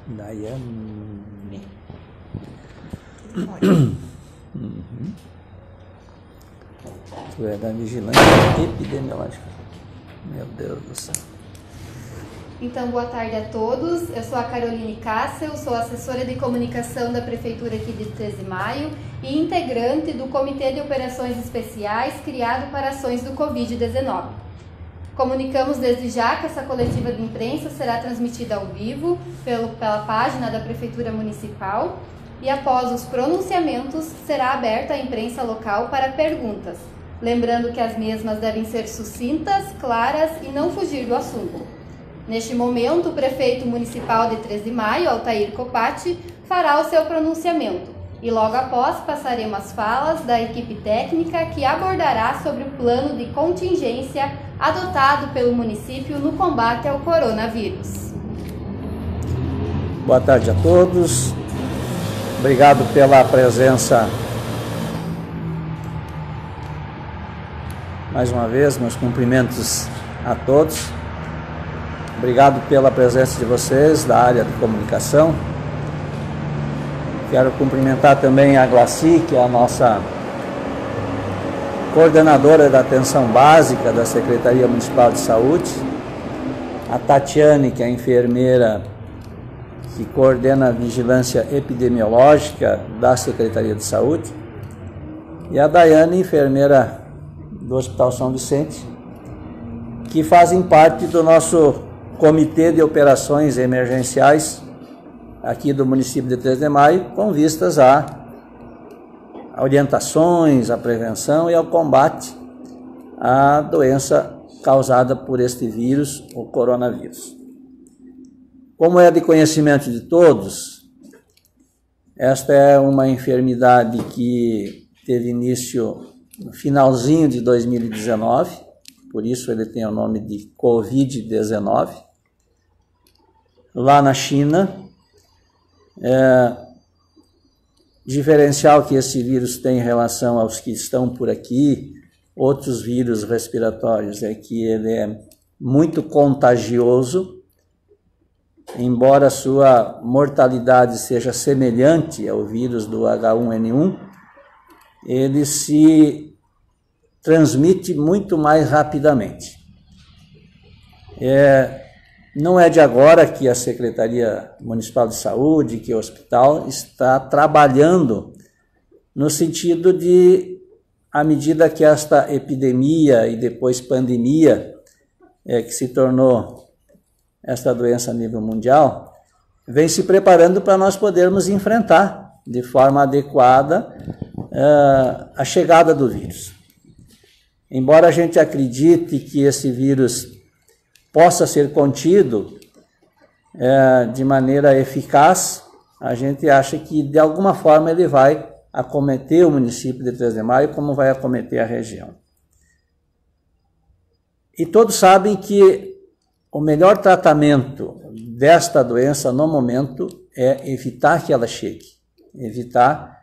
Daiane. Tu é da vigilância epidemiológica. Meu Deus do céu. Então, boa tarde a todos. Eu sou a Caroline Cássio, sou assessora de comunicação da Prefeitura aqui de 13 de Maio e integrante do Comitê de Operações Especiais criado para ações do Covid-19. Comunicamos desde já que essa coletiva de imprensa será transmitida ao vivo pela página da Prefeitura Municipal e após os pronunciamentos será aberta a imprensa local para perguntas, lembrando que as mesmas devem ser sucintas, claras e não fugir do assunto. Neste momento, o prefeito municipal de 13 de Maio, Altair Copati, fará o seu pronunciamento e logo após passaremos as falas da equipe técnica que abordará sobre o plano de contingência adotado pelo município no combate ao coronavírus. Boa tarde a todos. Obrigado pela presença. Mais uma vez, meus cumprimentos a todos. Obrigado pela presença de vocês da área de comunicação. Quero cumprimentar também a Glaci, que é a nossa coordenadora da atenção básica da Secretaria Municipal de Saúde. A Tatiane, que é a enfermeira que coordena a vigilância epidemiológica da Secretaria de Saúde. E a Daiane, enfermeira do Hospital São Vicente, que fazem parte do nosso Comitê de Operações Emergenciais aqui do município de 13 de Maio, com vistas a orientações, à prevenção e ao combate à doença causada por este vírus, o coronavírus. Como é de conhecimento de todos, esta é uma enfermidade que teve início no finalzinho de 2019, por isso ele tem o nome de Covid-19, lá na China. Diferencial que esse vírus tem em relação aos que estão por aqui, outros vírus respiratórios, é que ele é muito contagioso, embora sua mortalidade seja semelhante ao vírus do H1N1, ele se transmite muito mais rapidamente. Não é de agora que a Secretaria Municipal de Saúde, que o hospital, está trabalhando no sentido de, à medida que esta epidemia e depois pandemia, que se tornou esta doença a nível mundial, vem se preparando para nós podermos enfrentar de forma adequada a chegada do vírus. Embora a gente acredite que esse vírus possa ser contido de maneira eficaz, a gente acha que de alguma forma ele vai acometer o município de 13 de Maio, como vai acometer a região. E todos sabem que o melhor tratamento desta doença no momento é evitar que ela chegue, evitar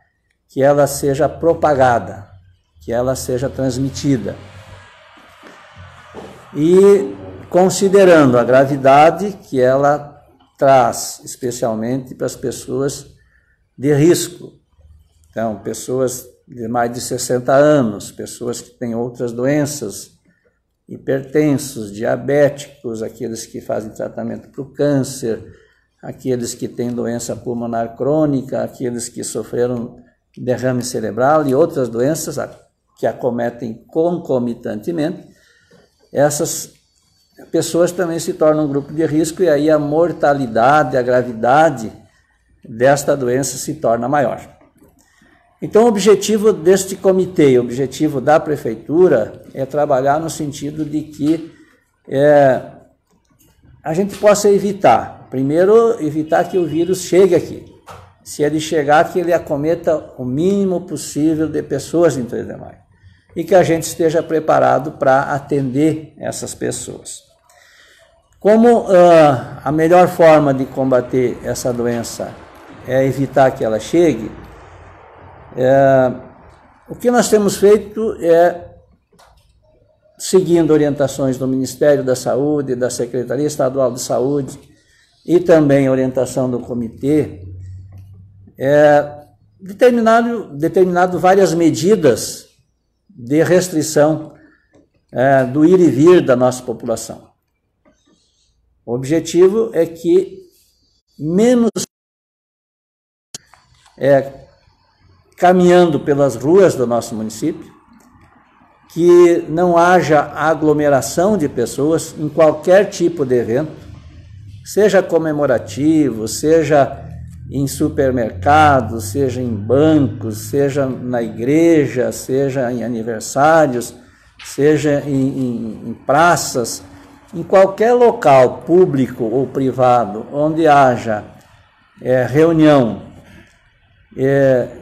que ela seja propagada, que ela seja transmitida. E considerando a gravidade que ela traz, especialmente para as pessoas de risco. Então, pessoas de mais de 60 anos, pessoas que têm outras doenças, hipertensos, diabéticos, aqueles que fazem tratamento para o câncer, aqueles que têm doença pulmonar crônica, aqueles que sofreram derrame cerebral e outras doenças que acometem concomitantemente, essas pessoas também se tornam um grupo de risco e aí a mortalidade, a gravidade desta doença se torna maior. Então, o objetivo deste comitê, o objetivo da prefeitura é trabalhar no sentido de que a gente possa evitar, primeiro, evitar que o vírus chegue aqui. Se ele chegar, que ele acometa o mínimo possível de pessoas em 13 de Maio. E que a gente esteja preparado para atender essas pessoas. Como a melhor forma de combater essa doença é evitar que ela chegue, o que nós temos feito é, seguindo orientações do Ministério da Saúde, da Secretaria Estadual de Saúde, e também orientação do comitê, determinado várias medidas de restrição do ir e vir da nossa população. O objetivo é que menos caminhando pelas ruas do nosso município, que não haja aglomeração de pessoas em qualquer tipo de evento, seja comemorativo, seja em supermercados, seja em bancos, seja na igreja, seja em aniversários, seja em praças, em qualquer local público ou privado onde haja reunião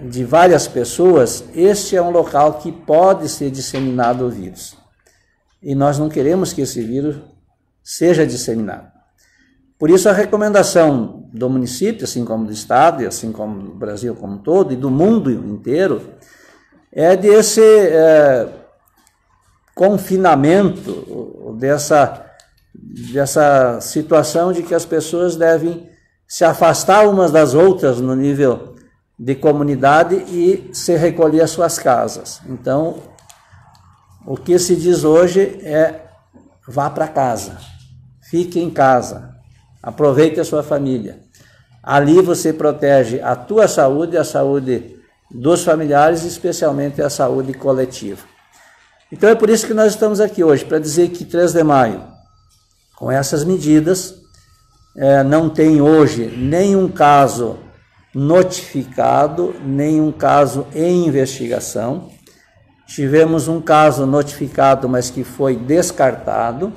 de várias pessoas, este é um local que pode ser disseminado o vírus. E nós não queremos que esse vírus seja disseminado. Por isso a recomendação do município, assim como do estado, e assim como do Brasil como um todo, e do mundo inteiro, é desse confinamento, dessa situação de que as pessoas devem se afastar umas das outras no nível de comunidade e se recolher às suas casas. Então, o que se diz hoje é: vá para casa, fique em casa, aproveite a sua família. Ali você protege a tua saúde, a saúde dos familiares e especialmente a saúde coletiva. Então é por isso que nós estamos aqui hoje, para dizer que 3 de maio, com essas medidas, não tem hoje nenhum caso notificado, nenhum caso em investigação. Tivemos um caso notificado, mas que foi descartado,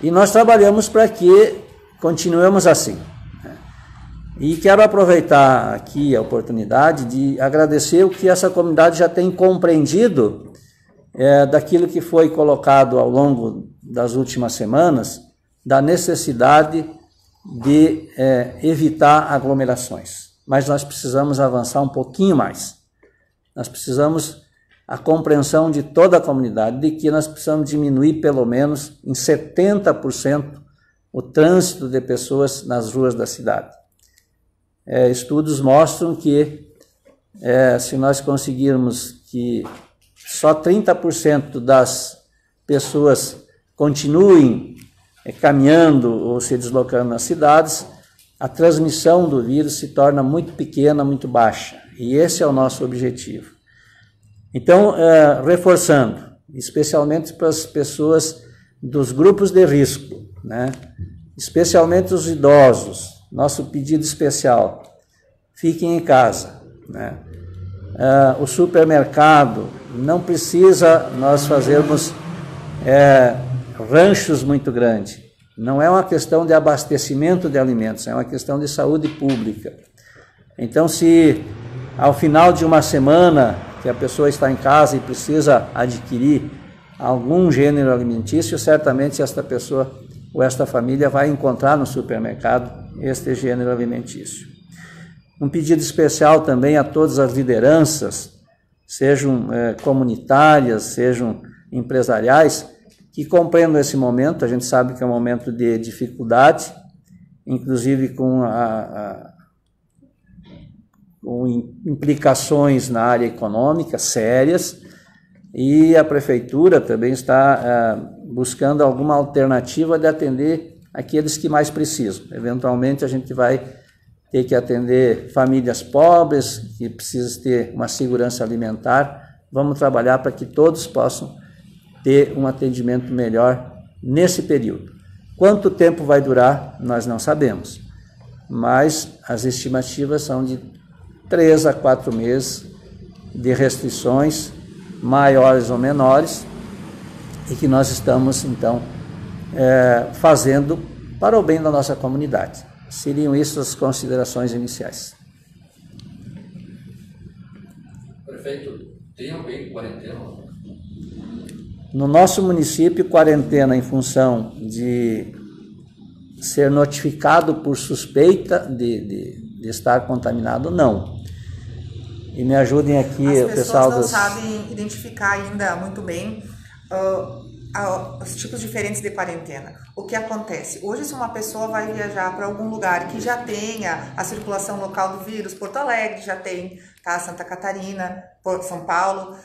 e nós trabalhamos para que continuemos assim. E quero aproveitar aqui a oportunidade de agradecer o que essa comunidade já tem compreendido daquilo que foi colocado ao longo das últimas semanas, da necessidade de evitar aglomerações. Mas nós precisamos avançar um pouquinho mais. Nós precisamos a compreensão de toda a comunidade de que nós precisamos diminuir pelo menos em 70% o trânsito de pessoas nas ruas da cidade. Estudos mostram que se nós conseguirmos que só 30% das pessoas continuem caminhando ou se deslocando nas cidades, a transmissão do vírus se torna muito pequena, muito baixa. E esse é o nosso objetivo. Então, reforçando, especialmente para as pessoas dos grupos de risco, né? Especialmente os idosos, nosso pedido especial: fiquem em casa, né? O supermercado, não precisa nós fazermos ranchos muito grandes. Não é uma questão de abastecimento de alimentos, é uma questão de saúde pública. Então, se ao final de uma semana que a pessoa está em casa e precisa adquirir algum gênero alimentício, certamente esta pessoa ou esta família vai encontrar no supermercado este gênero alimentício. Um pedido especial também a todas as lideranças, sejam comunitárias, sejam empresariais, que compreendam esse momento. A gente sabe que é um momento de dificuldade, inclusive com implicações na área econômica sérias, e a prefeitura também está buscando alguma alternativa de atender aqueles que mais precisam. Eventualmente a gente vai ter que atender famílias pobres, que precisam ter uma segurança alimentar. Vamos trabalhar para que todos possam ter um atendimento melhor nesse período. Quanto tempo vai durar, nós não sabemos, mas as estimativas são de 3 a 4 meses de restrições, maiores ou menores, e que nós estamos, então, fazendo para o bem da nossa comunidade. Seriam essas as considerações iniciais. Prefeito, tem alguém em quarentena? No nosso município, quarentena em função de ser notificado por suspeita de estar contaminado, não. E me ajudem aqui o pessoal não sabem identificar ainda muito bem os tipos diferentes de quarentena. O que acontece? Hoje, se uma pessoa vai viajar para algum lugar que já tenha a circulação local do vírus, Porto Alegre já tem, tá? Santa Catarina, São Paulo,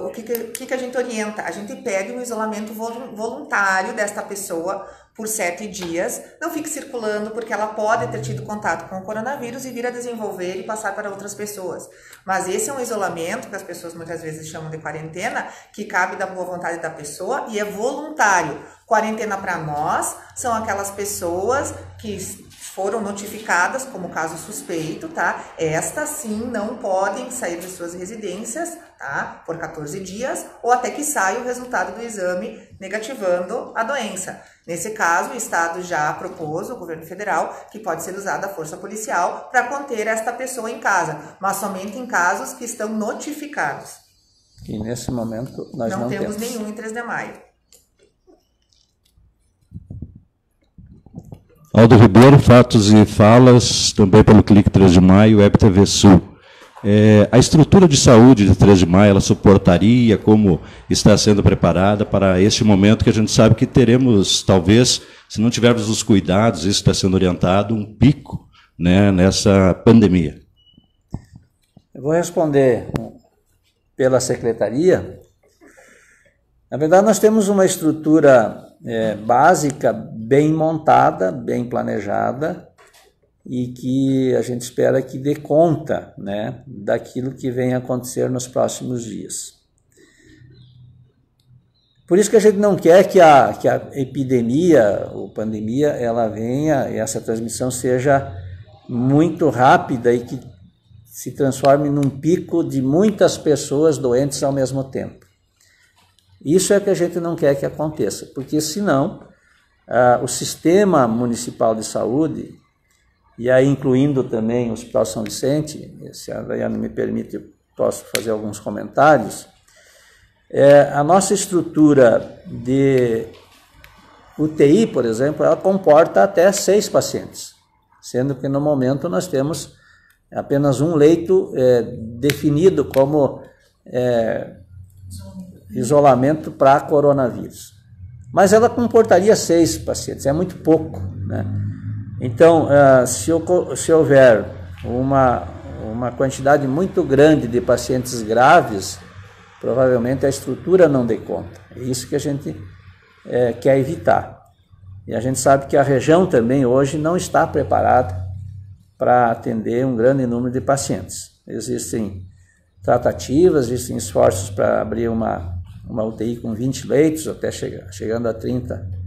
o que a gente orienta? A gente pede um isolamento voluntário desta pessoa por 7 dias, não fique circulando porque ela pode ter tido contato com o coronavírus e vir a desenvolver e passar para outras pessoas. Mas esse é um isolamento que as pessoas muitas vezes chamam de quarentena, que cabe da boa vontade da pessoa e é voluntário. Quarentena para nós são aquelas pessoas que foram notificadas como caso suspeito, tá? Estas sim não podem sair de suas residências, tá? Por 14 dias ou até que saia o resultado do exame negativando a doença. Nesse caso, o Estado já propôs, o governo federal, que pode ser usada a força policial para conter esta pessoa em casa, mas somente em casos que estão notificados. E nesse momento nós não temos temos nenhum em 3 de maio. Aldo Ribeiro, Fatos e Falas, também pelo Clique 3 de Maio, Web TV Sul. A estrutura de saúde de 3 de Maio, ela suportaria, como está sendo preparada para este momento que a gente sabe que teremos, talvez, se não tivermos os cuidados, isso está sendo orientado, um pico, né, nessa pandemia? Eu vou responder pela Secretaria. Na verdade, nós temos uma estrutura básica, bem montada, bem planejada, e que a gente espera que dê conta, né, daquilo que vem a acontecer nos próximos dias. Por isso que a gente não quer que a epidemia ou pandemia ela venha e essa transmissão seja muito rápida e que se transforme num pico de muitas pessoas doentes ao mesmo tempo. Isso é que a gente não quer que aconteça, porque senão o sistema municipal de saúde, e aí incluindo também o Hospital São Vicente, se a Daiane me permite, eu posso fazer alguns comentários, a nossa estrutura de UTI, por exemplo, ela comporta até 6 pacientes, sendo que no momento nós temos apenas um leito definido como isolamento para coronavírus. Mas ela comportaria 6 pacientes, é muito pouco, né? Então, se houver uma quantidade muito grande de pacientes graves, provavelmente a estrutura não dê conta. É isso que a gente quer evitar. E a gente sabe que a região também hoje não está preparada para atender um grande número de pacientes. Existem tratativas, existem esforços para abrir uma UTI com 20 leitos, até chegando a 30,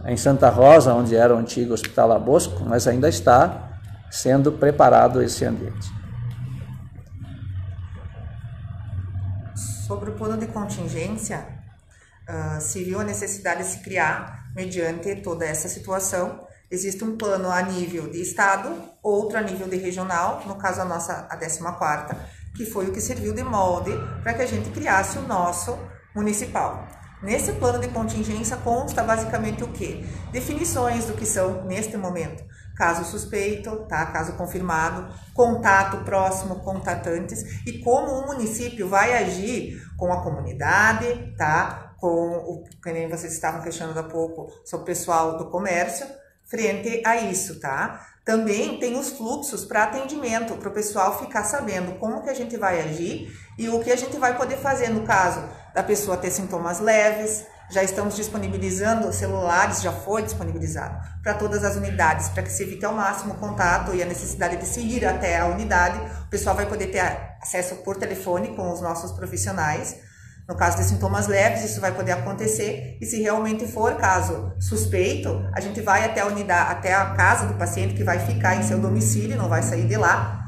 em Santa Rosa, onde era o antigo Hospital La Bosco, mas ainda está sendo preparado esse ambiente. Sobre o plano de contingência, se viu a necessidade de se criar, mediante toda essa situação, existe um plano a nível de estado, outro a nível de regional, no caso a 14ª, que foi o que serviu de molde para que a gente criasse o nosso municipal. Nesse plano de contingência consta basicamente o quê? Definições do que são, neste momento, caso suspeito, tá? Caso confirmado, contato próximo, contatantes, e como o município vai agir com a comunidade, tá? Que nem vocês estavam questionando há pouco sobre o pessoal do comércio, frente a isso, tá? Também tem os fluxos para atendimento, para o pessoal ficar sabendo como que a gente vai agir e o que a gente vai poder fazer no caso da pessoa ter sintomas leves. Já estamos disponibilizando celulares, já foi disponibilizado para todas as unidades, para que se evite ao máximo o contato e a necessidade de se ir até a unidade. O pessoal vai poder ter acesso por telefone com os nossos profissionais. No caso de sintomas leves, isso vai poder acontecer, e se realmente for caso suspeito, a gente vai até a unidade, até a casa do paciente, que vai ficar em seu domicílio, não vai sair de lá,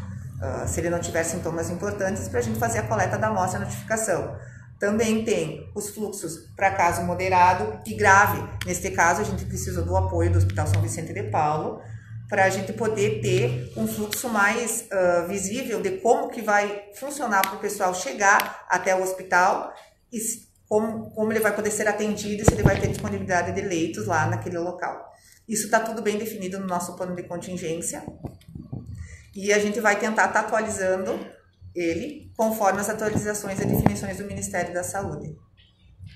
se ele não tiver sintomas importantes, para a gente fazer a coleta da amostra e a notificação. Também tem os fluxos para caso moderado e grave. Neste caso, a gente precisou do apoio do Hospital São Vicente de Paulo, para a gente poder ter um fluxo mais visível de como que vai funcionar para o pessoal chegar até o hospital e como ele vai poder ser atendido e se ele vai ter disponibilidade de leitos lá naquele local. Isso está tudo bem definido no nosso plano de contingência e a gente vai tentar estar atualizando ele conforme as atualizações e definições do Ministério da Saúde.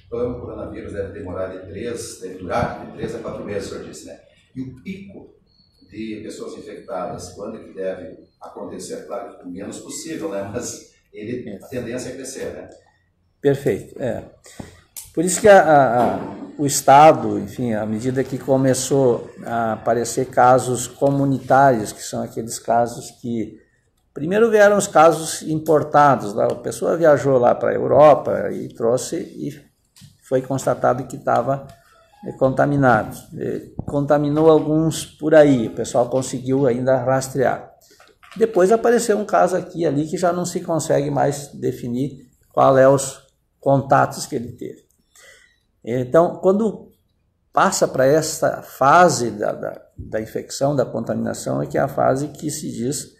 Então, o coronavírus deve durar de 3 a 4 meses, o senhor disse, né? E o pico de pessoas infectadas, quando que deve acontecer? Claro que o menos possível, né? Mas a tendência é crescer, né? Perfeito, Por isso que o Estado, enfim, à medida que começou a aparecer casos comunitários, que são aqueles casos que... Primeiro vieram os casos importados, a pessoa viajou lá para a Europa e trouxe e foi constatado que estava contaminado. Contaminou alguns por aí, o pessoal conseguiu ainda rastrear. Depois apareceu um caso aqui e ali que já não se consegue mais definir qual é os contatos que ele teve. Então, quando passa para essa fase da infecção, da contaminação, é que é a fase que se diz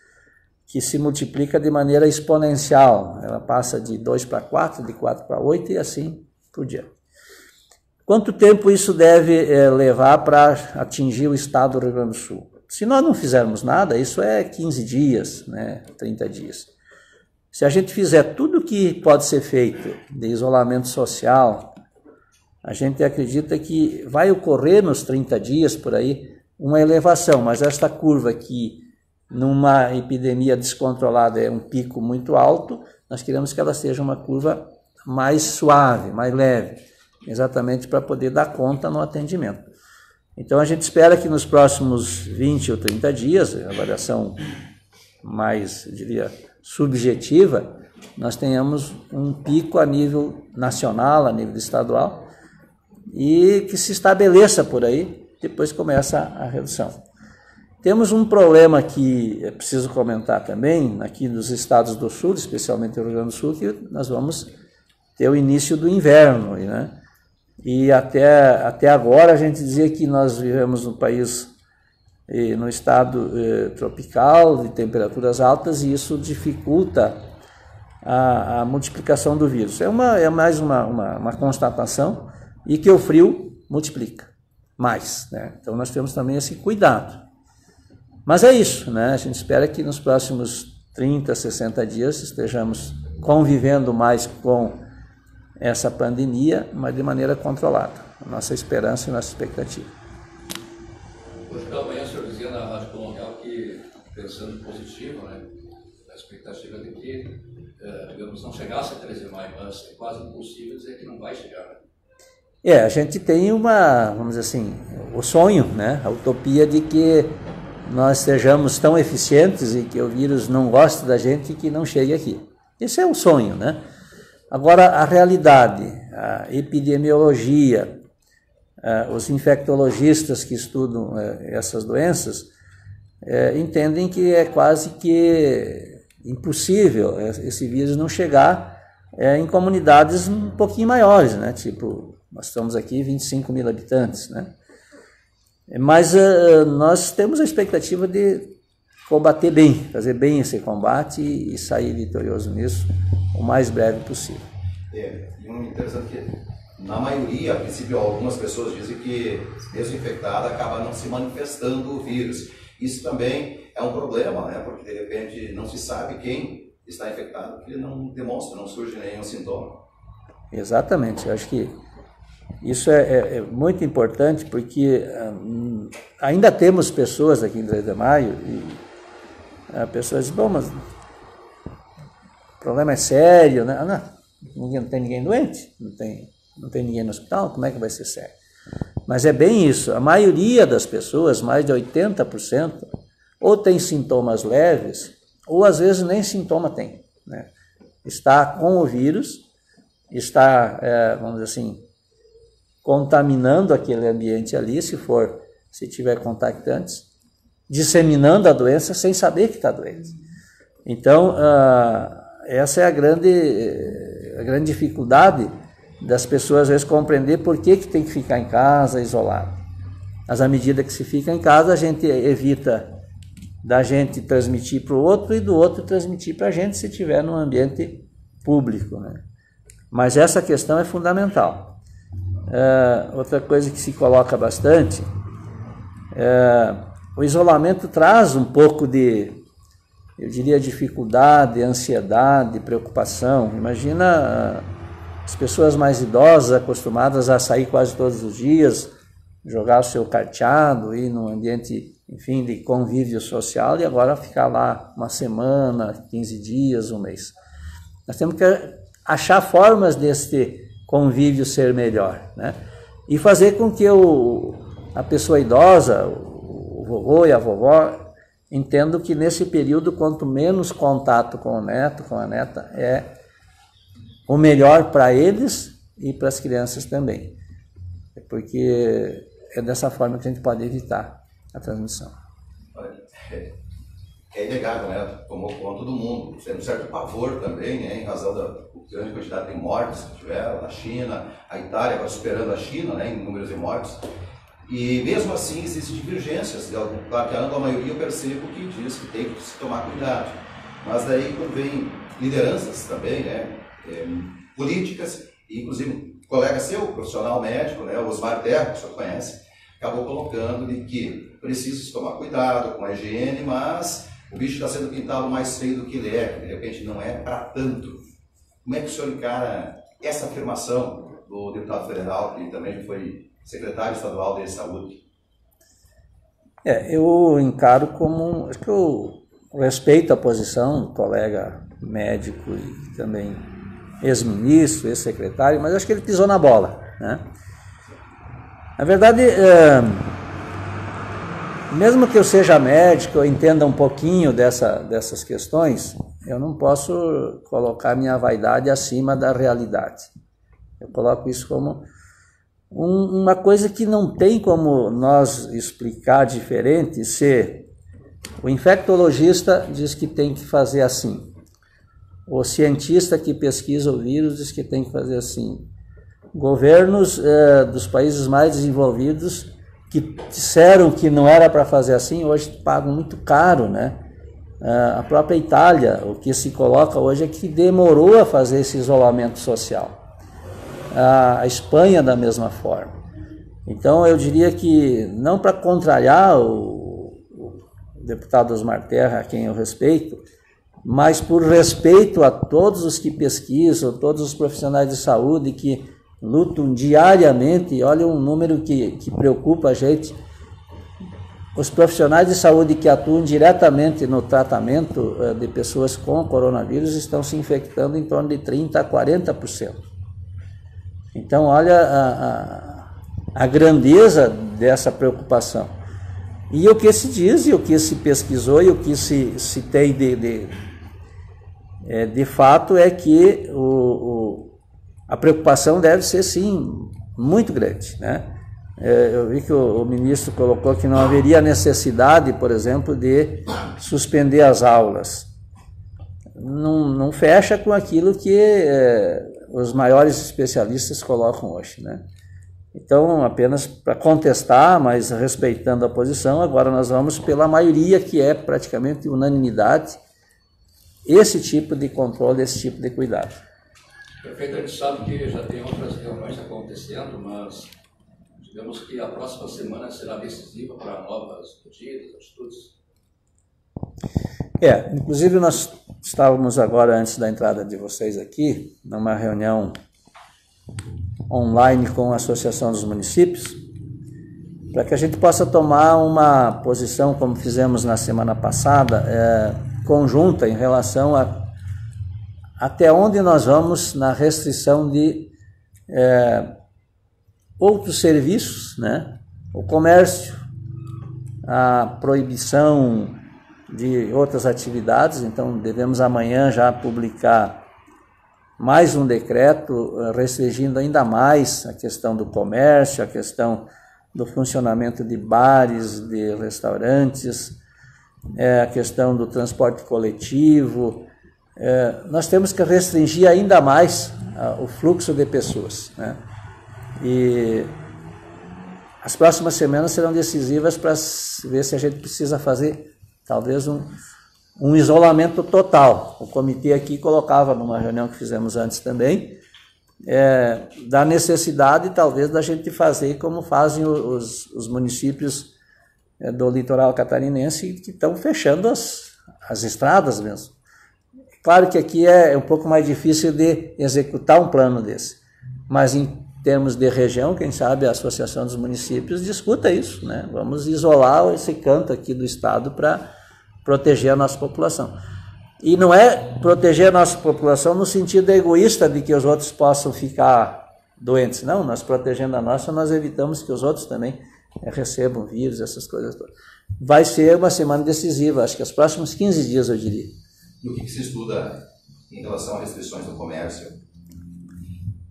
que se multiplica de maneira exponencial. Ela passa de 2 para 4, de 4 para 8 e assim por diante. Quanto tempo isso deve levar para atingir o estado do Rio Grande do Sul? Se nós não fizermos nada, isso é 15 dias, né, 30 dias. Se a gente fizer tudo o que pode ser feito de isolamento social, a gente acredita que vai ocorrer nos 30 dias por aí uma elevação, mas esta curva aqui, numa epidemia descontrolada, é um pico muito alto, nós queremos que ela seja uma curva mais suave, mais leve, exatamente para poder dar conta no atendimento. Então a gente espera que nos próximos 20 ou 30 dias, a avaliação mais, eu diria, subjetiva, nós tenhamos um pico a nível nacional, a nível estadual, e que se estabeleça por aí, depois começa a redução. Temos um problema que é preciso comentar também, aqui nos estados do sul, especialmente no Rio Grande do Sul, que nós vamos ter o início do inverno, né? E até agora a gente dizia que nós vivemos num país, no estado tropical, de temperaturas altas, e isso dificulta a multiplicação do vírus. É mais uma constatação, e que o frio multiplica mais, né? Então nós temos também esse cuidado. Mas é isso, né? A gente espera que nos próximos 30, 60 dias estejamos convivendo mais com essa pandemia, mas de maneira controlada. Nossa esperança e nossa expectativa. Hoje pela manhã o senhor dizia na Rádio Colonial que, pensando positivo, né, a expectativa de que, digamos, não chegasse a 13 de maio, mas é quase impossível dizer que não vai chegar, né? A gente tem vamos dizer assim, o sonho, né, a utopia de que nós sejamos tão eficientes e que o vírus não goste da gente e que não chegue aqui. Esse é o sonho, né? Agora, a realidade, a epidemiologia, os infectologistas que estudam essas doenças entendem que é quase que impossível esse vírus não chegar em comunidades um pouquinho maiores, né? Tipo, nós estamos aqui 25 mil habitantes, né? Mas nós temos a expectativa de combater bem, fazer bem esse combate e sair vitorioso nisso o mais breve possível. E um interessante que, na maioria, a princípio, algumas pessoas dizem que, mesmo infectada, acaba não se manifestando o vírus. Isso também é um problema, né? Porque, de repente, não se sabe quem está infectado, porque ele não demonstra, não surge nenhum sintoma. Exatamente, eu acho que isso é muito importante, porque ainda temos pessoas aqui em 3 de Maio e a pessoa diz, bom, mas o problema é sério, né? Não tem ninguém doente, não tem ninguém no hospital, como é que vai ser sério? Mas é bem isso, a maioria das pessoas, mais de 80%, ou tem sintomas leves, ou às vezes nem sintoma tem, né? Está com o vírus, está, vamos dizer assim, contaminando aquele ambiente ali, se tiver contactantes, disseminando a doença sem saber que está doente. Então, essa é a grande dificuldade das pessoas, às vezes, compreender por que tem que ficar em casa, isolado. Mas, à medida que se fica em casa, a gente evita da gente transmitir para o outro e do outro transmitir para a gente se estiver num ambiente público, né? Mas essa questão é fundamental. Outra coisa que se coloca bastante, o isolamento traz um pouco de, eu diria, dificuldade, ansiedade, preocupação. Imagina as pessoas mais idosas, acostumadas a sair quase todos os dias, jogar o seu carteado, ir num ambiente, enfim, de convívio social, e agora ficar lá uma semana, 15 dias, um mês. Nós temos que achar formas desse convívio ser melhor, né? E fazer com que a pessoa idosa, o vovô e a vovó, entendam que nesse período, quanto menos contato com o neto, com a neta, é o melhor para eles e para as crianças também. Porque é dessa forma que a gente pode evitar a transmissão. É inegável, né? Tomou conta do mundo. Tem um certo pavor também, né? Em razão da grande quantidade de mortes que tiveram na China, a Itália agora superando a China, né? Em números de mortes. E mesmo assim existem divergências. Claro que a ampla maioria eu percebo que diz que tem que se tomar cuidado. Mas daí quando vem lideranças também, né? Políticas, e inclusive um colega seu, profissional médico, né? O Osmar Terra, que o senhor conhece, acabou colocando de que precisa se tomar cuidado com a higiene, mas o bicho está sendo pintado mais feio do que ele é, que de repente não é para tanto. Como é que o senhor encara essa afirmação do deputado federal, que também foi secretário estadual de saúde? Eu encaro como, acho que eu respeito a posição do colega médico e também ex-ministro, ex-secretário, mas acho que ele pisou na bola, né? Na verdade, mesmo que eu seja médico, eu entenda um pouquinho dessas questões, eu não posso colocar minha vaidade acima da realidade. Eu coloco isso como uma coisa que não tem como nós explicar diferente se o infectologista diz que tem que fazer assim, o cientista que pesquisa o vírus diz que tem que fazer assim, governos dos países mais desenvolvidos que disseram que não era para fazer assim, hoje pagam muito caro, né? A própria Itália, o que se coloca hoje é que demorou a fazer esse isolamento social. A Espanha da mesma forma. Então eu diria que, não para contrariar o deputado Osmar Terra, a quem eu respeito, mas por respeito a todos os que pesquisam, todos os profissionais de saúde que lutam diariamente, e olha um número que preocupa a gente, os profissionais de saúde que atuam diretamente no tratamento de pessoas com coronavírus estão se infectando em torno de 30% a 40%. Então, olha a grandeza dessa preocupação. E o que se diz, e o que se pesquisou, e o que se tem de fato é que a preocupação deve ser, sim, muito grande, né? Eu vi que o ministro colocou que não haveria necessidade, por exemplo, de suspender as aulas. Não fecha com aquilo que os maiores especialistas colocam hoje, né? Então, apenas para contestar, mas respeitando a posição, agora nós vamos pela maioria, que é praticamente unanimidade, esse tipo de controle, esse tipo de cuidado. Prefeito, a gente sabe que já tem outras reuniões acontecendo, mas digamos que a próxima semana será decisiva para novas medidas, atitudes. Inclusive nós estávamos agora, antes da entrada de vocês aqui, numa reunião online com a Associação dos Municípios, para que a gente possa tomar uma posição, como fizemos na semana passada, conjunta em relação a até onde nós vamos na restrição de outros serviços, né? O comércio, a proibição de outras atividades. Então devemos amanhã já publicar mais um decreto restringindo ainda mais a questão do comércio, a questão do funcionamento de bares, de restaurantes, a questão do transporte coletivo. Nós temos que restringir ainda mais o fluxo de pessoas, né? E as próximas semanas serão decisivas para ver se a gente precisa fazer talvez um isolamento total. O comitê aqui colocava, numa reunião que fizemos antes também, da necessidade talvez da gente fazer como fazem os municípios do litoral catarinense, que estão fechando as estradas mesmo. Claro que aqui é um pouco mais difícil de executar um plano desse, mas em termos de região, quem sabe a Associação dos Municípios discuta isso, né? Vamos isolar esse canto aqui do estado para proteger a nossa população. E não é proteger a nossa população no sentido egoísta de que os outros possam ficar doentes, não, nós protegendo a nossa, nós evitamos que os outros também recebam vírus, essas coisas todas. Vai ser uma semana decisiva, acho que os próximos 15 dias, eu diria. E o que se estuda em relação a restrições no comércio?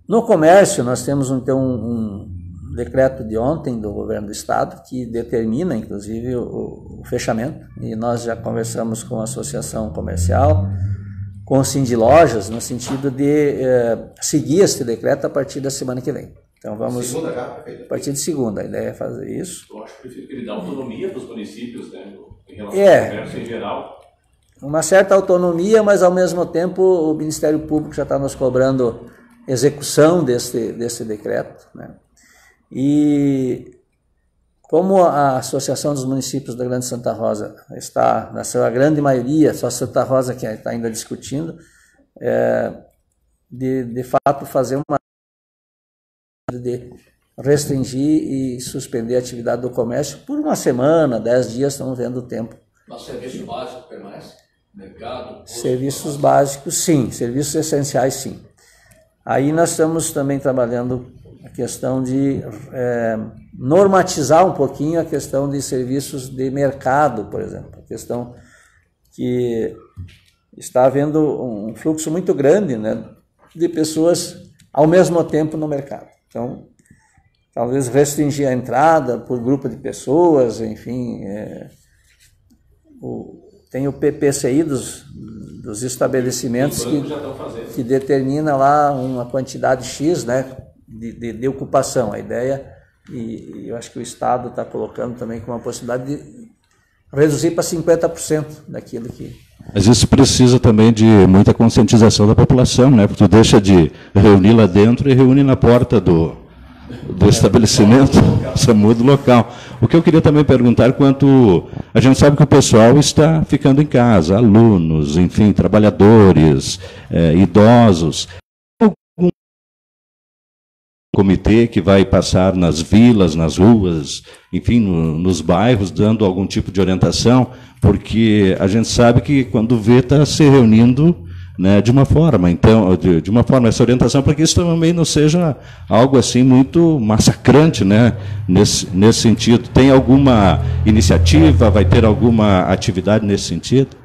No comércio, nós temos então um decreto de ontem do governo do estado que determina, inclusive, o fechamento, e nós já conversamos com a associação comercial, com o Sindilojas, no sentido de seguir esse decreto a partir da semana que vem. Então vamos... Segunda já, prefeito? A partir de segunda, a ideia é fazer isso. Eu acho que prefiro que ele dê autonomia para os municípios, né, em relação ao comércio em geral. Uma certa autonomia, mas ao mesmo tempo o Ministério Público já está nos cobrando execução desse decreto, né? E como a Associação dos Municípios da Grande Santa Rosa está, na sua grande maioria, só Santa Rosa que está ainda discutindo, de fato fazer uma de restringir e suspender a atividade do comércio por uma semana, 10 dias, estamos vendo o tempo. Mas serviço básico permanece? Mercado? Posto, Serviços básicos, sim. Serviços essenciais, sim. Aí nós estamos também trabalhando a questão de normatizar um pouquinho a questão de serviços de mercado, por exemplo. A questão que está havendo um fluxo muito grande, né, de pessoas ao mesmo tempo no mercado. Então, talvez restringir a entrada por grupo de pessoas, enfim. Tem o PPCI dos estabelecimentos que determina lá uma quantidade X, né, de ocupação. A ideia, e eu acho que o Estado está colocando também com uma possibilidade de reduzir para 50% daquilo que... Mas isso precisa também de muita conscientização da população, né? Porque tu deixa de reunir lá dentro e reúne na porta do estabelecimento, você muda o local. O que eu queria também perguntar, quanto a gente sabe que o pessoal está ficando em casa, alunos, enfim, trabalhadores, idosos. Algum comitê que vai passar nas vilas, nas ruas, enfim, nos bairros, dando algum tipo de orientação, porque a gente sabe que quando vê está se reunindo, né, de uma forma, então, de uma forma, essa orientação, para que isso também não seja algo assim muito massacrante, né, nesse sentido. Tem alguma iniciativa, vai ter alguma atividade nesse sentido?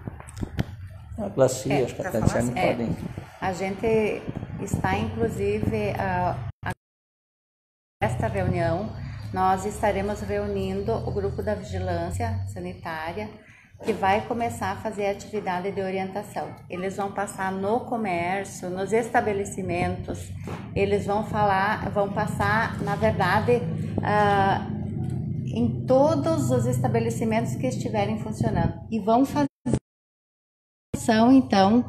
A Glacia, acho que a Tatiana podem... A gente está, inclusive, esta reunião, nós estaremos reunindo o grupo da vigilância sanitária, que vai começar a fazer atividade de orientação. Eles vão passar no comércio, nos estabelecimentos, eles vão passar, na verdade, em todos os estabelecimentos que estiverem funcionando. E vão fazer então,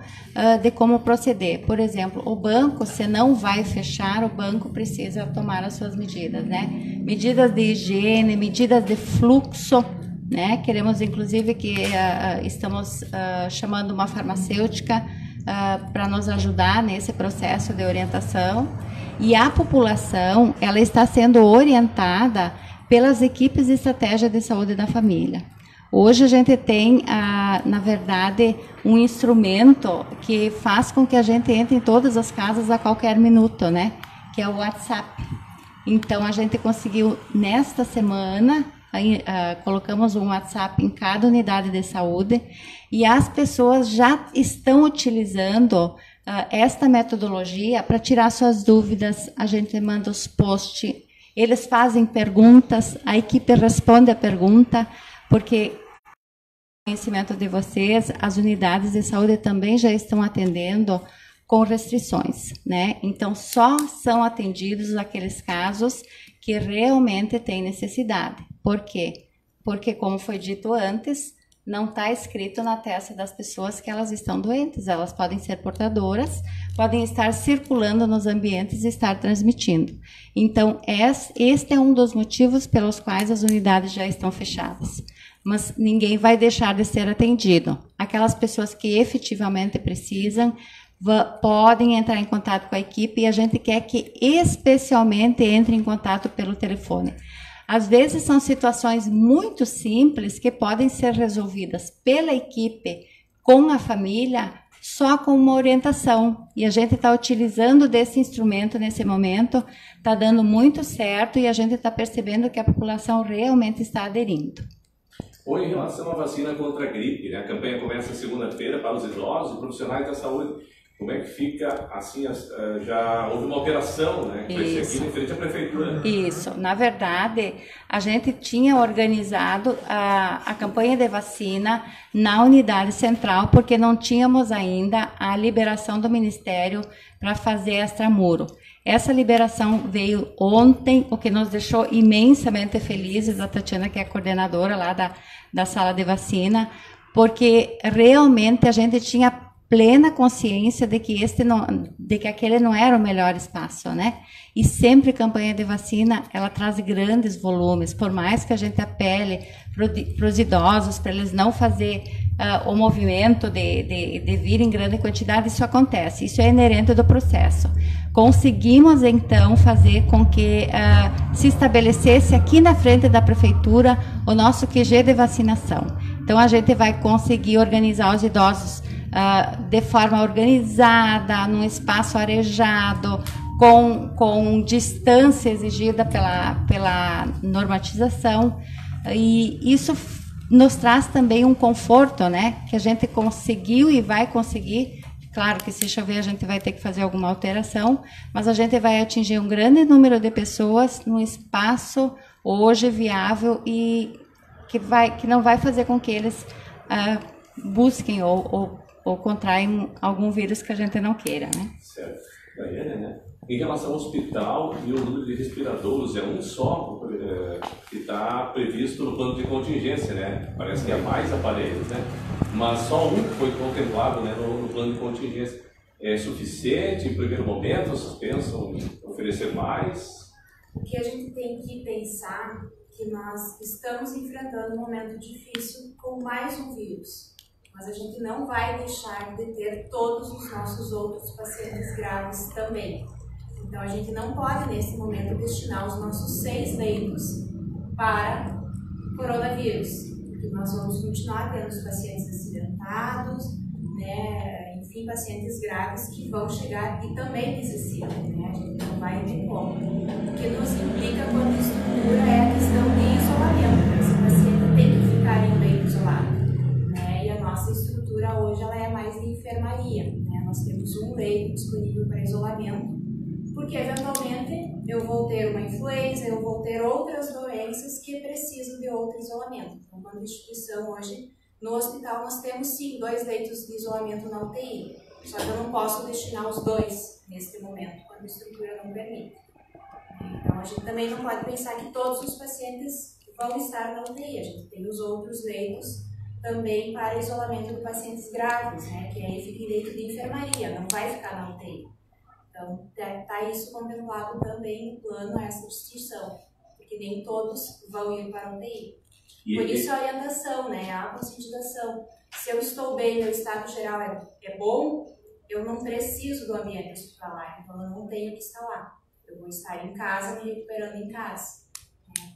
de como proceder. Por exemplo, o banco, se não vai fechar, o banco precisa tomar as suas medidas, né? Medidas de higiene, medidas de fluxo, né? Queremos, inclusive, que estamos chamando uma farmacêutica para nos ajudar nesse processo de orientação. E a população, ela está sendo orientada pelas equipes de estratégia de saúde da família. Hoje a gente tem, na verdade, um instrumento que faz com que a gente entre em todas as casas a qualquer minuto, né? Que é o WhatsApp. Então, a gente conseguiu, nesta semana... colocamos um WhatsApp em cada unidade de saúde e as pessoas já estão utilizando esta metodologia para tirar suas dúvidas. A gente manda os posts, eles fazem perguntas, a equipe responde a pergunta, porque conhecimento de vocês, as unidades de saúde também já estão atendendo com restrições, né? Então, só são atendidos aqueles casos que realmente têm necessidade. Por quê? Porque, como foi dito antes, não está escrito na testa das pessoas que elas estão doentes. Elas podem ser portadoras, podem estar circulando nos ambientes e estar transmitindo. Então, este é um dos motivos pelos quais as unidades já estão fechadas. mas ninguém vai deixar de ser atendido. Aquelas pessoas que efetivamente precisam podem entrar em contato com a equipe e a gente quer que especialmente entre em contato pelo telefone. Às vezes são situações muito simples que podem ser resolvidas pela equipe com a família só com uma orientação. E a gente está utilizando desse instrumento nesse momento, está dando muito certo e a gente está percebendo que a população realmente está aderindo. Ou em relação à vacina contra a gripe, né? A campanha começa segunda-feira para os idosos e profissionais da saúde. Como é que fica, assim, já houve uma operação, né, que vai ser aqui em frente à prefeitura? Isso, na verdade, a gente tinha organizado a campanha de vacina na unidade central, porque não tínhamos ainda a liberação do Ministério para fazer extramuro. Essa liberação veio ontem, o que nos deixou imensamente felizes, a Tatiana, que é a coordenadora lá da sala de vacina, porque realmente a gente tinha plena consciência de que aquele não era o melhor espaço, né? E sempre campanha de vacina, ela traz grandes volumes, por mais que a gente apele para os idosos, para eles não fazer o movimento de vir em grande quantidade, isso acontece, isso é inerente do processo. Conseguimos, então, fazer com que se estabelecesse aqui na frente da prefeitura o nosso QG de vacinação. Então, a gente vai conseguir organizar os idosos de forma organizada, num espaço arejado, com distância exigida pela normatização, e isso nos traz também um conforto, né, que a gente conseguiu e vai conseguir. Claro que se chover a gente vai ter que fazer alguma alteração, mas a gente vai atingir um grande número de pessoas num espaço hoje viável e que não vai fazer com que eles busquem ou contraem algum vírus que a gente não queira, né? Certo. Daiane, né? Em relação ao hospital e o número de respiradores, é um só que está previsto no plano de contingência, né? Parece que é mais aparelhos, né? Mas só um foi contemplado, né, no plano de contingência. É suficiente em primeiro momento? Vocês pensam em oferecer mais? O que a gente tem que pensar é que nós estamos enfrentando um momento difícil com mais um vírus. Mas a gente não vai deixar de ter todos os nossos outros pacientes graves também. Então, a gente não pode, nesse momento, destinar os nossos 6 leitos para coronavírus, porque nós vamos continuar tendo os pacientes acidentados, né, enfim, pacientes graves que vão chegar e também necessitam, né, a gente não vai ter como. O que nos implica quando estrutura é a questão de isolamento, esse paciente tem que ficar em leito isolado. Nossa estrutura hoje ela é mais de enfermaria, né? Nós temos um leito disponível para isolamento, porque eventualmente eu vou ter uma influenza, eu vou ter outras doenças que precisam de outro isolamento. Então, uma instituição hoje, no hospital nós temos sim 2 leitos de isolamento na UTI, só que eu não posso destinar os 2 neste momento, quando a estrutura não permite. Então, a gente também não pode pensar que todos os pacientes vão estar na UTI, a gente tem os outros leitos também para isolamento de pacientes graves, né, que aí fica em leito de enfermaria, não vai ficar na UTI. Então, está isso contemplado também no plano, essa distinção, porque nem todos vão ir para a UTI. Por isso a orientação, né, a conscientização. Se eu estou bem, meu estado geral é bom, eu não preciso do ambiente hospitalar, então eu não tenho que estar lá. Eu vou estar em casa, me recuperando em casa,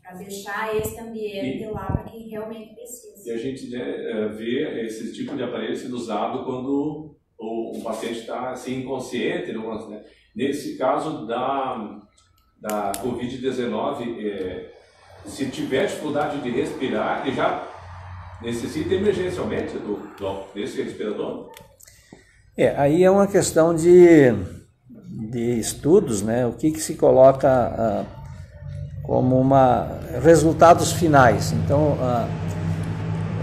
para deixar esse ambiente lá para quem realmente precisa. E a gente, né, vê esse tipo de aparelho sendo usado quando o paciente está assim, inconsciente, né? Nesse caso da Covid-19, se tiver dificuldade de respirar, ele já necessita emergencialmente desse respirador? Aí é uma questão de estudos, né? O que se coloca como resultados finais. Então,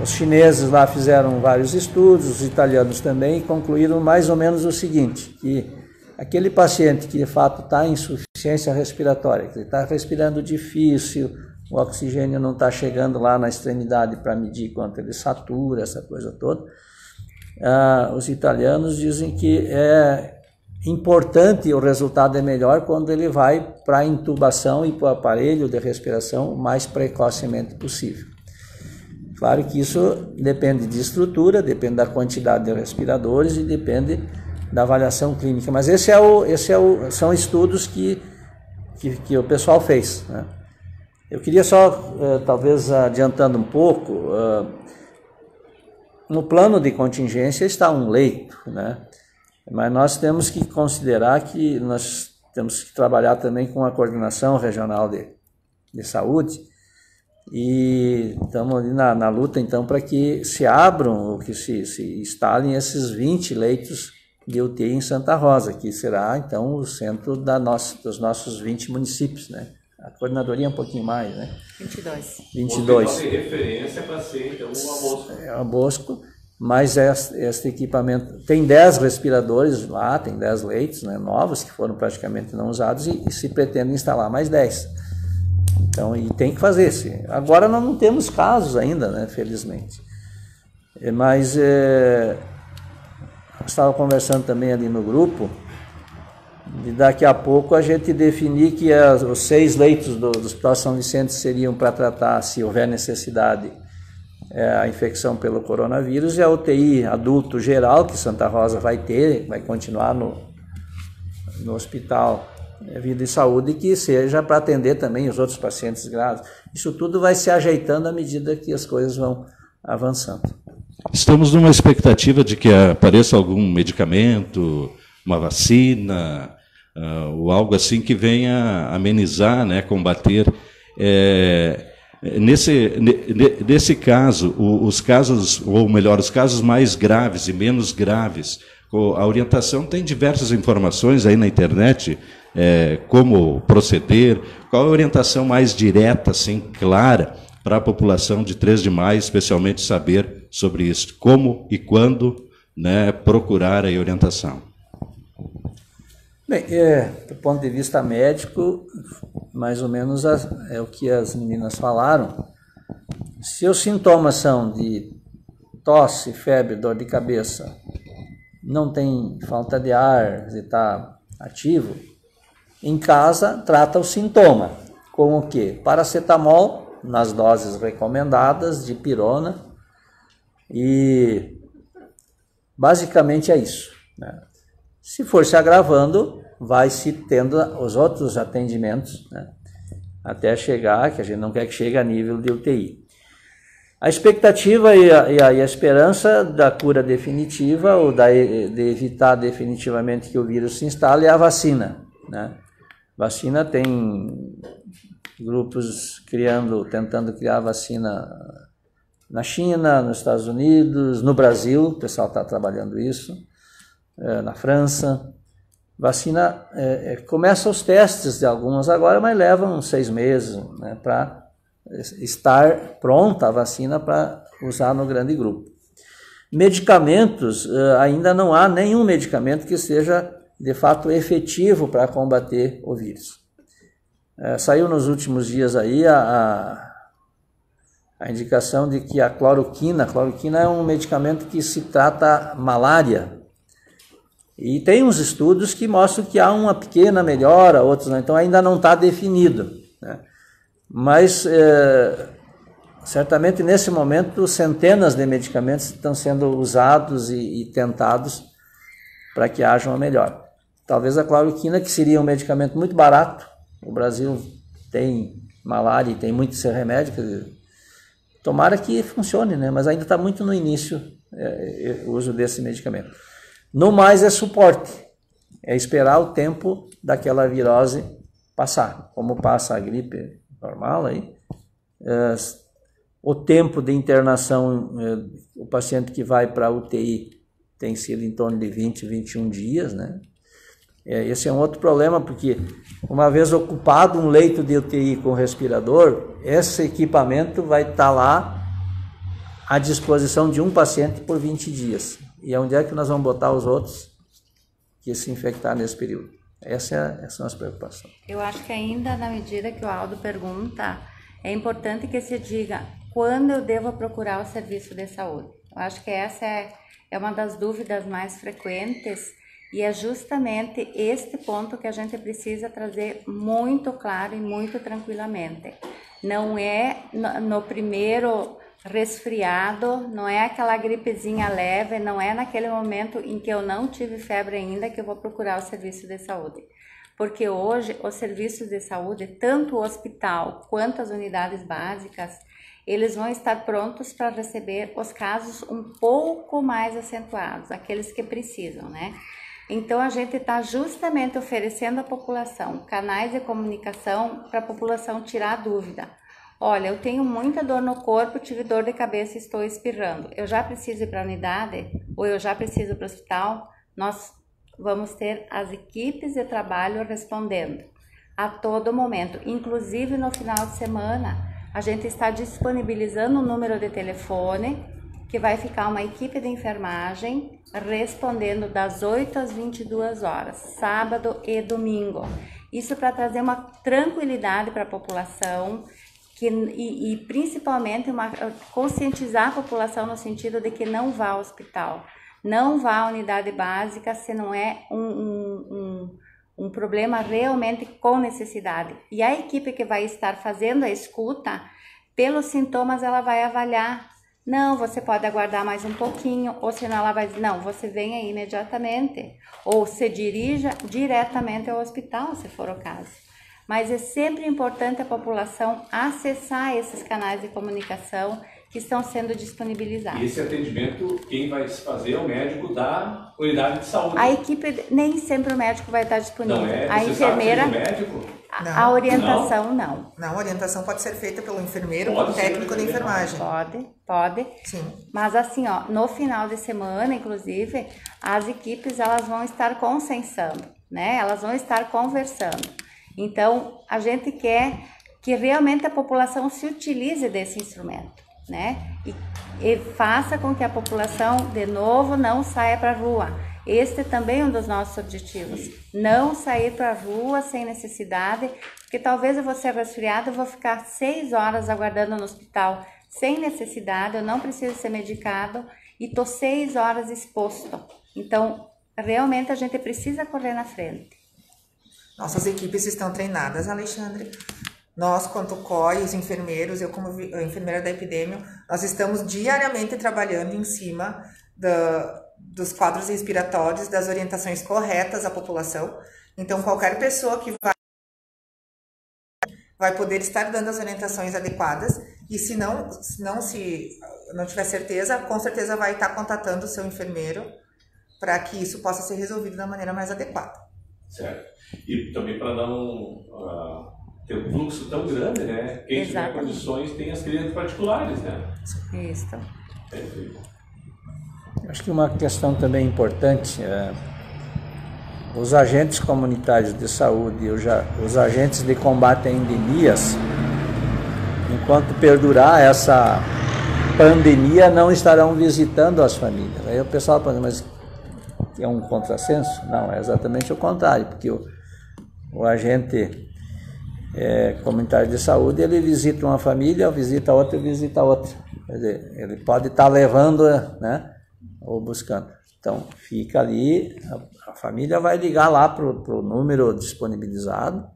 os chineses lá fizeram vários estudos, os italianos também, e concluíram mais ou menos o seguinte, que aquele paciente que de fato está em insuficiência respiratória, que está respirando difícil, o oxigênio não está chegando lá na extremidade para medir quanto ele satura, essa coisa toda, os italianos dizem que é importante, o resultado é melhor quando ele vai para a intubação e para o aparelho de respiração o mais precocemente possível. Claro que isso depende de estrutura, depende da quantidade de respiradores e depende da avaliação clínica. Mas são estudos que o pessoal fez, né? Eu queria só, talvez adiantando um pouco, no plano de contingência está um leito, né? Mas nós temos que considerar que nós temos que trabalhar também com a coordenação regional de saúde e estamos ali na luta então para que se abram ou que se instalem esses 20 leitos de UTI em Santa Rosa, que será então o centro dos nossos 20 municípios, né? A coordenadoria é um pouquinho mais, né? 22. Hospital de referência para ser então o Bosco. É o Bosco, mas este equipamento tem 10 respiradores lá, tem 10 leitos, né, novos que foram praticamente não usados e se pretende instalar mais 10. Então, e tem que fazer sim. Agora nós não temos casos ainda, né, felizmente. Mas eu estava conversando também ali no grupo, de daqui a pouco a gente definir que os 6 leitos do Hospital São Vicente seriam para tratar, se houver necessidade, a infecção pelo coronavírus, e a UTI adulto geral, que Santa Rosa vai continuar no Hospital Vida e Saúde, que seja para atender também os outros pacientes graves. Isso tudo vai se ajeitando à medida que as coisas vão avançando. Estamos numa expectativa de que apareça algum medicamento, uma vacina, ou algo assim que venha amenizar, né, combater. Nesse caso, os casos, ou melhor, os casos mais graves e menos graves, a orientação tem diversas informações aí na internet, como proceder, qual a orientação mais direta, assim, clara, para a população de 3 de Maio, especialmente saber sobre isso, como e quando, né, procurar a orientação. Bem, do ponto de vista médico, mais ou menos é o que as meninas falaram. Se os sintomas são de tosse, febre, dor de cabeça, não tem falta de ar, está ativo, em casa trata o sintoma. Com o quê? Paracetamol, nas doses recomendadas, de pirona, e basicamente é isso, né? Se for se agravando, vai se tendo os outros atendimentos, né, até chegar, que a gente não quer que chegue a nível de UTI. A expectativa e a esperança da cura definitiva, ou de evitar definitivamente que o vírus se instale, é a vacina, né? Vacina tem grupos tentando criar vacina na China, nos Estados Unidos, no Brasil, o pessoal está trabalhando isso, na França. Vacina, começa os testes de algumas agora, mas levam 6 meses, né, para estar pronta a vacina para usar no grande grupo. Medicamentos, ainda não há nenhum medicamento que seja de fato efetivo para combater o vírus. Saiu nos últimos dias aí a indicação de que a cloroquina é um medicamento que se trata malária. E tem uns estudos que mostram que há uma pequena melhora, outros não. Então ainda não está definido, né? Mas certamente nesse momento centenas de medicamentos estão sendo usados e tentados para que haja uma melhora. Talvez a cloroquina, que seria um medicamento muito barato, o Brasil tem malária e tem muito esse remédio, quer dizer, tomara que funcione, né? Mas ainda está muito no início o uso desse medicamento. No mais é suporte, é esperar o tempo daquela virose passar, como passa a gripe normal aí. O tempo de internação, o paciente que vai para a UTI tem sido em torno de 20, 21 dias, né? Esse é um outro problema, porque uma vez ocupado um leito de UTI com respirador, esse equipamento vai estar lá à disposição de um paciente por 20 dias. E onde é que nós vamos botar os outros que se infectar nesse período? Essas são as preocupações. Eu acho que ainda na medida que o Aldo pergunta, é importante que se diga quando eu devo procurar o serviço de saúde. Eu acho que essa é uma das dúvidas mais frequentes e é justamente este ponto que a gente precisa trazer muito claro e muito tranquilamente. Não é no primeiro resfriado, não é aquela gripezinha leve, não é naquele momento em que eu não tive febre ainda que eu vou procurar o serviço de saúde. Porque hoje os serviços de saúde, tanto o hospital quanto as unidades básicas, eles vão estar prontos para receber os casos um pouco mais acentuados, aqueles que precisam, né? Então a gente está justamente oferecendo à população canais de comunicação para a população tirar a dúvida. Olha, eu tenho muita dor no corpo, tive dor de cabeça e estou espirrando. Eu já preciso ir para a unidade ou eu já preciso ir para o hospital? Nós vamos ter as equipes de trabalho respondendo a todo momento. Inclusive no final de semana, a gente está disponibilizando um número de telefone que vai ficar uma equipe de enfermagem respondendo das 8 às 22 horas, sábado e domingo. Isso para trazer uma tranquilidade para a população e principalmente conscientizar a população no sentido de que não vá ao hospital, não vá à unidade básica se não é um problema realmente com necessidade. E a equipe que vai estar fazendo a escuta, pelos sintomas ela vai avaliar. Não, você pode aguardar mais um pouquinho, ou senão ela vai dizer, não, você vem aí imediatamente, ou se dirija diretamente ao hospital, se for o caso. Mas é sempre importante a população acessar esses canais de comunicação que estão sendo disponibilizados. E esse atendimento, quem vai fazer é o médico da unidade de saúde. A equipe, nem sempre o médico vai estar disponível. Não é? A Você enfermeira, sabe que é o médico? A orientação não. Não, a orientação pode ser feita pelo enfermeiro ou Pode pelo técnico ser, de enfermagem. Pode. Sim. Mas assim, ó, no final de semana, inclusive, as equipes elas vão estar consensando, né? Elas vão estar conversando. Então, a gente quer que realmente a população se utilize desse instrumento, né? E faça com que a população, de novo, não saia para a rua. Este também é um dos nossos objetivos. Não sair para a rua sem necessidade, porque talvez eu vou ser resfriada, eu vou ficar 6 horas aguardando no hospital sem necessidade, eu não preciso ser medicado e estou 6 horas exposto. Então, realmente a gente precisa correr na frente. Nossas equipes estão treinadas, Alexandre. Nós, quanto COI, os enfermeiros, eu como enfermeira da Epidêmio, nós estamos diariamente trabalhando em cima dos quadros respiratórios, das orientações corretas à população. Então, qualquer pessoa que vai poder estar dando as orientações adequadas e se não tiver certeza, com certeza vai estar contatando o seu enfermeiro para que isso possa ser resolvido da maneira mais adequada. Certo. E também para não ter um fluxo tão grande, né? Quem Exatamente. tiver condições tem as clínicas particulares, né? Isso. Perfeito. Acho que uma questão também importante os agentes comunitários de saúde, os agentes de combate a endemias, enquanto perdurar essa pandemia, não estarão visitando as famílias. Aí o pessoal fala, mas é um contrassenso? Não, é exatamente o contrário, porque o agente comunitário de saúde, ele visita uma família, visita outra, visita outra. Quer dizer, ele pode estar levando, né, ou buscando. Então, fica ali, a família vai ligar lá para o número disponibilizado,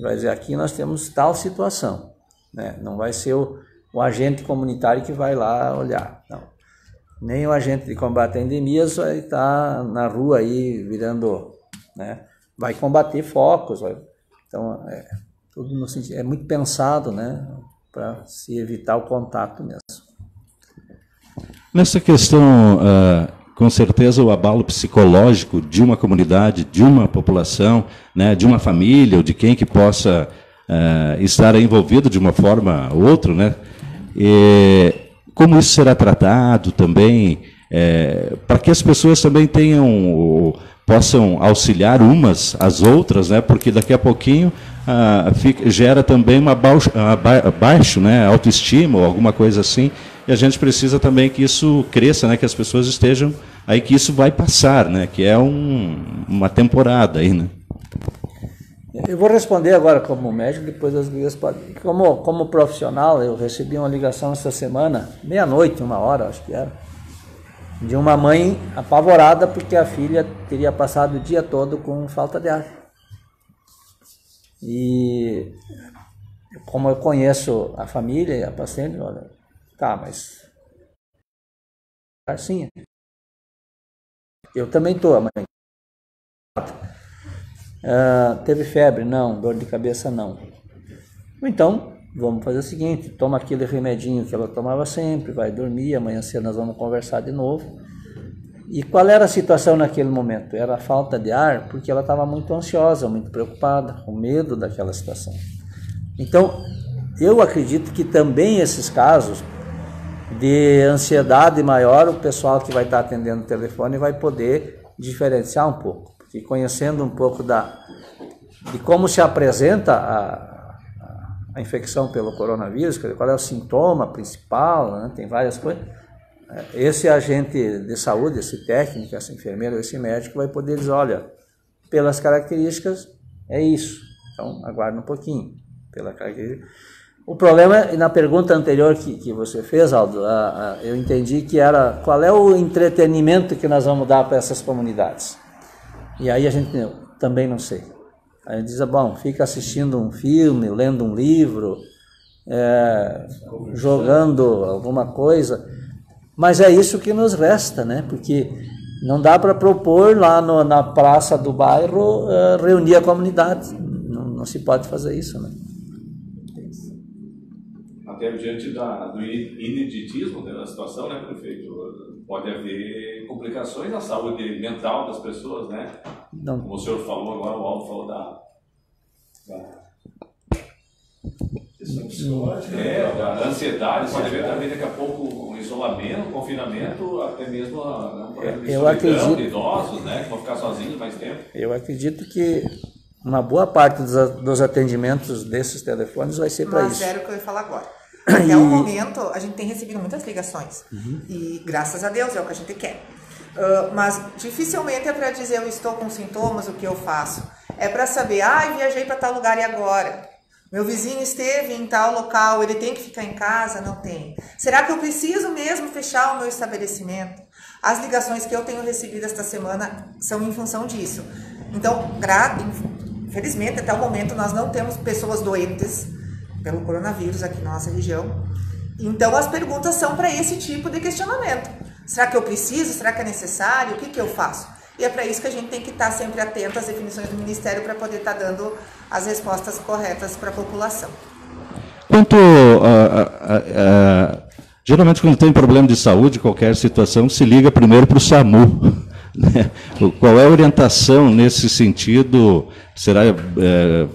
vai dizer, aqui nós temos tal situação, né? Não vai ser o agente comunitário que vai lá olhar, não. Nem o agente de combate a endemias vai estar na rua aí virando, né? Vai combater focos, então tudo no sentido, é muito pensado, né? Para se evitar o contato mesmo. Nessa questão, com certeza o abalo psicológico de uma comunidade, de uma população, né, de uma família, ou de quem que possa estar envolvido de uma forma ou outra, né? Como isso será tratado também, para que as pessoas também possam auxiliar umas às outras, né? Porque daqui a pouquinho gera também uma baixo, né, autoestima ou alguma coisa assim, e a gente precisa também que isso cresça, né, que as pessoas estejam aí, que isso vai passar, né, que é uma temporada aí, né. Eu vou responder agora como médico, depois as gurias podem. Como profissional, eu recebi uma ligação essa semana, meia-noite, 1h, acho que era, de uma mãe apavorada porque a filha teria passado o dia todo com falta de ar. E como eu conheço a família e a paciente, olha, Tá, mas assim, eu também estou, mãe. Teve febre? Não. Dor de cabeça? Não. Então, vamos fazer o seguinte, toma aquele remedinho que ela tomava sempre, vai dormir, amanhã cedo nós vamos conversar de novo. E qual era a situação naquele momento? Era a falta de ar, porque ela estava muito ansiosa, muito preocupada, com medo daquela situação. Então, eu acredito que também esses casos de ansiedade maior, o pessoal que vai estar atendendo o telefone vai poder diferenciar um pouco, porque conhecendo um pouco de como se apresenta a infecção pelo coronavírus, qual é o sintoma principal, né? Tem várias coisas. Esse agente de saúde, esse técnico, esse enfermeiro, esse médico vai poder dizer, olha, pelas características é isso. Então, aguarde um pouquinho. Pela característica. O problema, na pergunta anterior que você fez, Aldo, eu entendi que era qual é o entretenimento que nós vamos dar para essas comunidades. E aí a gente também não sei. A gente diz, bom, fica assistindo um filme, lendo um livro, jogando alguma coisa, mas é isso que nos resta, né? Porque não dá para propor lá na praça do bairro reunir a comunidade. Não se pode fazer isso, né? Até diante do ineditismo da situação, né, prefeito? Pode haver complicações na saúde mental das pessoas, né? Não. Como o senhor falou agora, o Aldo falou da ansiedade, pode haver também daqui a pouco um isolamento, um confinamento, até mesmo eu acredito de idosos, né, que vão ficar sozinhos mais tempo. Eu acredito que uma boa parte dos atendimentos desses telefones vai ser para isso. Mas era o que eu ia falar agora. Até o momento, a gente tem recebido muitas ligações. E graças a Deus é o que a gente quer. Mas dificilmente é para dizer eu estou com sintomas, o que eu faço. É para saber, viajei para tal lugar e agora? Meu vizinho esteve em tal local, ele tem que ficar em casa? Não tem. Será que eu preciso mesmo fechar o meu estabelecimento? As ligações que eu tenho recebido esta semana são em função disso. Então, infelizmente, até o momento, nós não temos pessoas doentes pelo coronavírus aqui na nossa região. Então, as perguntas são para esse tipo de questionamento. Será que eu preciso? Será que é necessário? O que eu faço? E é para isso que a gente tem que estar sempre atento às definições do Ministério para poder estar dando as respostas corretas para a população. Quanto geralmente, quando tem problema de saúde, qualquer situação, se liga primeiro para o SAMU. Né? Qual é a orientação nesse sentido?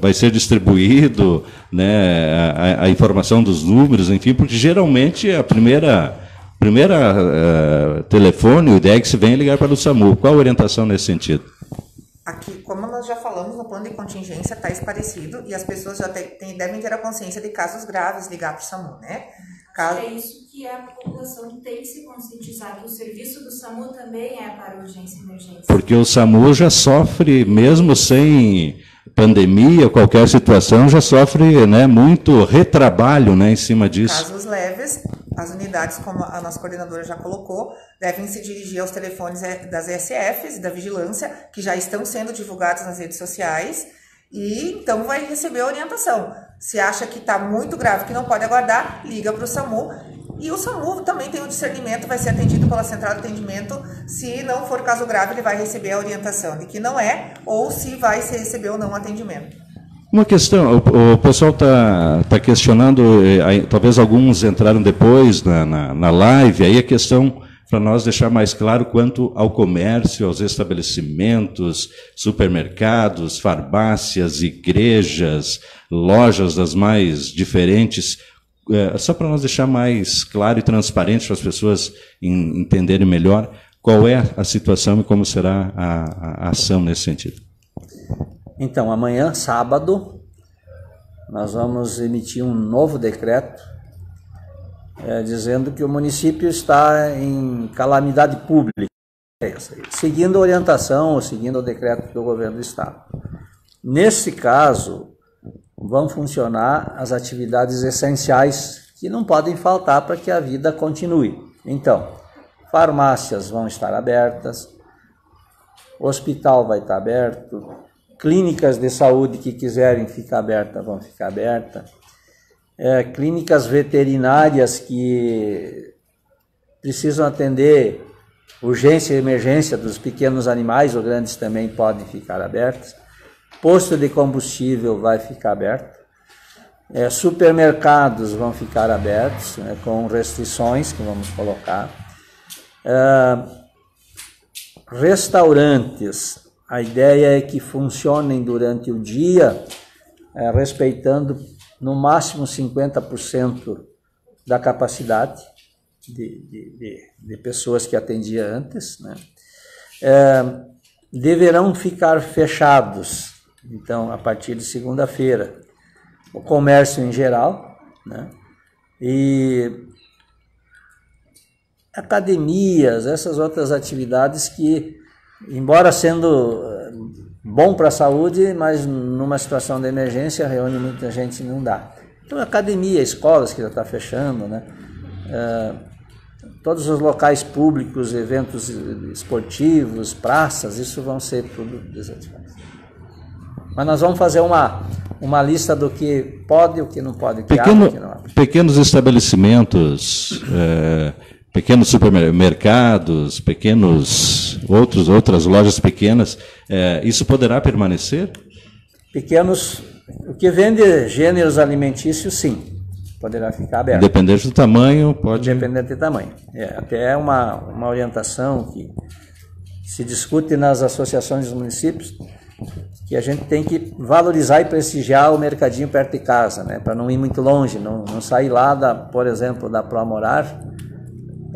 Vai ser distribuído, né, a informação dos números, enfim, porque geralmente a primeira telefone, o IDEX, vem ligar para o SAMU. Qual a orientação nesse sentido? Aqui, como nós já falamos, no plano de contingência está esclarecido e as pessoas já devem ter a consciência de casos graves ligar para o SAMU, né? É isso que a população tem que se conscientizar, que o serviço do SAMU também é para urgência e emergência. Porque o SAMU já sofre, mesmo sem pandemia, qualquer situação, já sofre, né, muito retrabalho, né, em cima disso. Casos leves, as unidades, como a nossa coordenadora já colocou, devem se dirigir aos telefones das ESFs e da vigilância, que já estão sendo divulgados nas redes sociais, e então vai receber a orientação. Se acha que está muito grave, que não pode aguardar, liga para o SAMU. E o SAMU também tem o discernimento, vai ser atendido pela central de atendimento. Se não for caso grave, ele vai receber a orientação de que não é, ou se vai se receber ou não o atendimento. Uma questão, o pessoal está questionando, talvez alguns entraram depois na live, aí a questão para nós deixar mais claro quanto ao comércio, aos estabelecimentos, supermercados, farmácias, igrejas, lojas das mais diferentes, só para nós deixar mais claro e transparente para as pessoas entenderem melhor qual é a situação e como será a ação nesse sentido. Então, amanhã, sábado, nós vamos emitir um novo decreto dizendo que o município está em calamidade pública, seguindo a orientação ou seguindo o decreto do governo do estado. Nesse caso, vão funcionar as atividades essenciais que não podem faltar para que a vida continue. Então, farmácias vão estar abertas, hospital vai estar aberto, clínicas de saúde que quiserem ficar abertas vão ficar abertas, clínicas veterinárias que precisam atender urgência e emergência dos pequenos animais ou grandes também podem ficar abertos. Posto de combustível vai ficar aberto. Supermercados vão ficar abertos, né, com restrições que vamos colocar. Restaurantes, a ideia é que funcionem durante o dia, respeitando no máximo 50% da capacidade de pessoas que atendia antes, né? Deverão ficar fechados, então, a partir de segunda-feira, o comércio em geral, né? E academias, essas outras atividades que, embora sendo bom para a saúde, mas numa situação de emergência reúne muita gente e não dá. Então, academia, escolas que já está fechando, né? Todos os locais públicos, eventos esportivos, praças, isso vão ser tudo desativados. Mas nós vamos fazer uma lista do que pode e o que não pode. Pequenos estabelecimentos, pequenos supermercados, outras lojas pequenas, isso poderá permanecer? Pequenos, o que vende gêneros alimentícios, sim. Poderá ficar aberto. Independente do tamanho, pode... Independente do tamanho. Até uma orientação que se discute nas associações dos municípios, que a gente tem que valorizar e prestigiar o mercadinho perto de casa, né? Para não ir muito longe, não sair lá, por exemplo, da Proamorar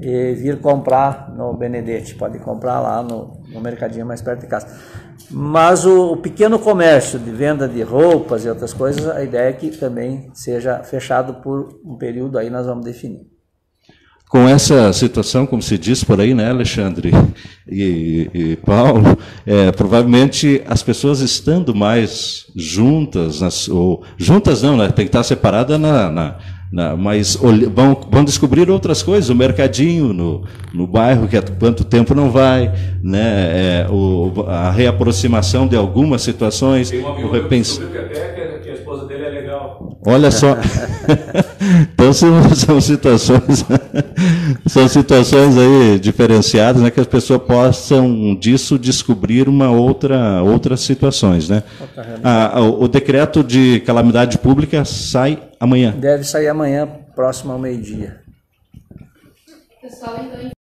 e vir comprar no Benedetti. Pode comprar lá no mercadinho mais perto de casa. Mas o pequeno comércio de venda de roupas e outras coisas, a ideia é que também seja fechado por um período, aí nós vamos definir. Com essa situação, como se diz por aí, né, Alexandre e Paulo, provavelmente as pessoas estando mais juntas, juntas não, né, tem que estar separada mas vão descobrir outras coisas, o mercadinho no bairro, que há quanto tempo não vai, né, a reaproximação de algumas situações. Tem um amigo que descobriu que até que a esposa dele é legal. Olha só. Então são situações aí diferenciadas, né, que as pessoas possam disso descobrir outras situações, né? O decreto de calamidade pública sai amanhã. Deve sair amanhã, próximo ao meio-dia. Pessoal, então